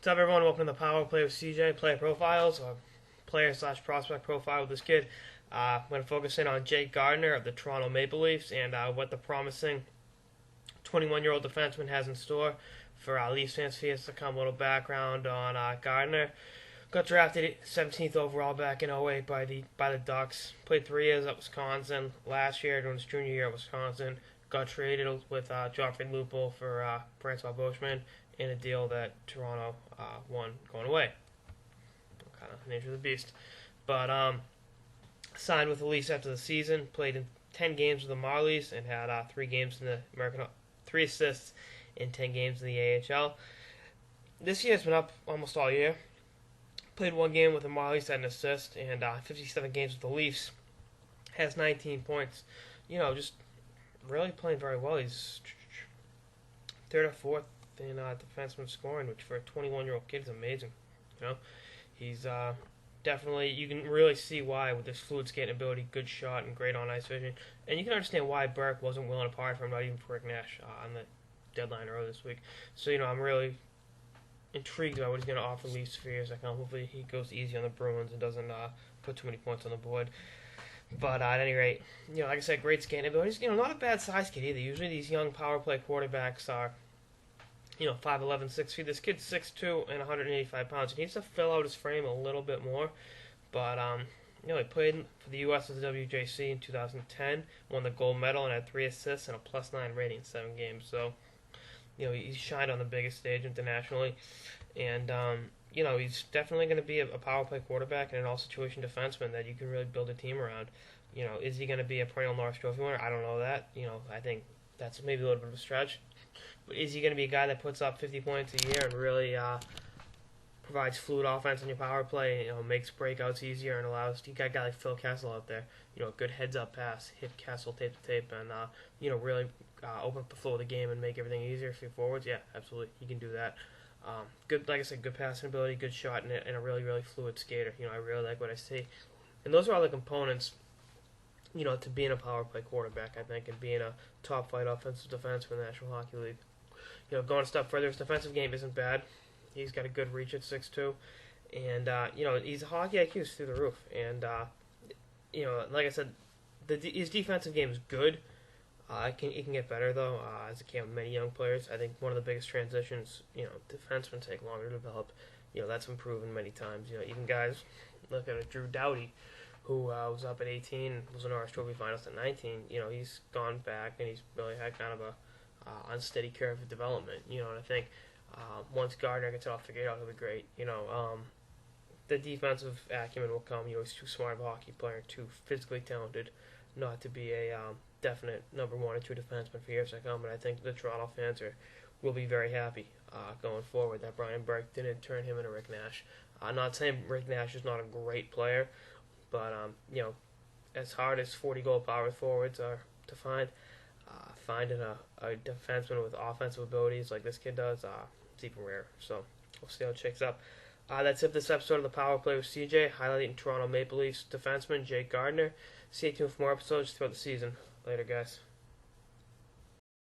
What's up, everyone? Welcome to the Power Play with CJ, Player Profiles, or player/prospect profile with this kid. I'm going to focus in on Jake Gardnier of the Toronto Maple Leafs and what the promising 21-year-old defenseman has in store for Leafs fans. Come a little background on Gardner. Got drafted 17th overall back in '08 by the Ducks. Played 3 years at Wisconsin. Last year, during his junior year at Wisconsin, got traded with Joffrey Lupul for Francois Beauchemin in a deal that Toronto won going away. Kind of nature of the beast. But signed with the Leafs after the season. Played in 10 games with the Marlies and had 3 games in the American, 3 assists in 10 games in the AHL. This year's been up almost all year. Played 1 game with the Marlies, had an assist, and 57 games with the Leafs. Has 19 points. You know, just really playing very well. He's 3rd or 4th in defenseman scoring, which for a 21-year-old kid is amazing. You know, he's definitely, you can really see why with his fluid skating ability, good shot, and great on-ice vision. And you can understand why Burke wasn't willing to part from him, not even for Rick Nash on the deadline earlier this week. So, you know, I'm really intrigued about what he's going to offer Leafs for years to come. Hopefully he goes easy on the Bruins and doesn't put too many points on the board. But at any rate, you know, like I said, great skating ability. He's, you know, not a bad size kid either. Usually these young power play quarterbacks are, you know, 5'11", 6 feet. This kid's 6'2" and 185 pounds. He needs to fill out his frame a little bit more. But, you know, he played for the U.S. as a WJC in 2010, won the gold medal, and had 3 assists and a +9 rating in 7 games. So, you know, he's shined on the biggest stage internationally. And, you know, he's definitely going to be a power play quarterback and an all-situation defenseman that you can really build a team around. You know, is he going to be a perennial Norris Trophy winner? I don't know that. You know, I think that's maybe a little bit of a stretch. But is he going to be a guy that puts up 50 points a year and really provides fluid offense on your power play, you know, makes breakouts easier and allows, you got a guy like Phil Kessel out there, you know, good heads-up pass, hit Kessel tape to tape, and, you know, really open up the flow of the game and make everything easier for your forwards? Yeah, absolutely, he can do that. Good, like I said, good passing ability, good shot, and a really, really fluid skater. You know, I really like what I see. And those are all the components, you know, to being a power play quarterback, I think, and being a top-flight offensive defenseman in the National Hockey League. You know, going a step further, his defensive game isn't bad. He's got a good reach at 6'2", and, you know, his hockey IQ is through the roof. And, you know, like I said, his defensive game is good. It can get better, though, as it can with many young players. I think one of the biggest transitions, you know, defensemen take longer to develop. You know, that's been proven many times. You know, even guys, look at Drew Doughty, who was up at 18 and was in Norris Trophy Finals at 19. You know, he's gone back, and he's really had kind of a unsteady curve of development. You know, and I think once Gardner gets it all figured out, he'll be great. You know, the defensive acumen will come. You know, he's too smart of a hockey player, too physically talented, not to be a definite number 1 or 2 defenseman for years to come. And I think the Toronto fans will be very happy going forward that Brian Burke didn't turn him into Rick Nash. I'm not saying Rick Nash is not a great player, but you know, as hard as 40-goal power forwards are to find, finding a defenseman with offensive abilities like this kid does, it's even rare. So we'll see how it shakes up. That's it for this episode of the Power Play with CJ, highlighting Toronto Maple Leafs defenseman Jake Gardner. Stay tuned for more episodes throughout the season. Later, guys.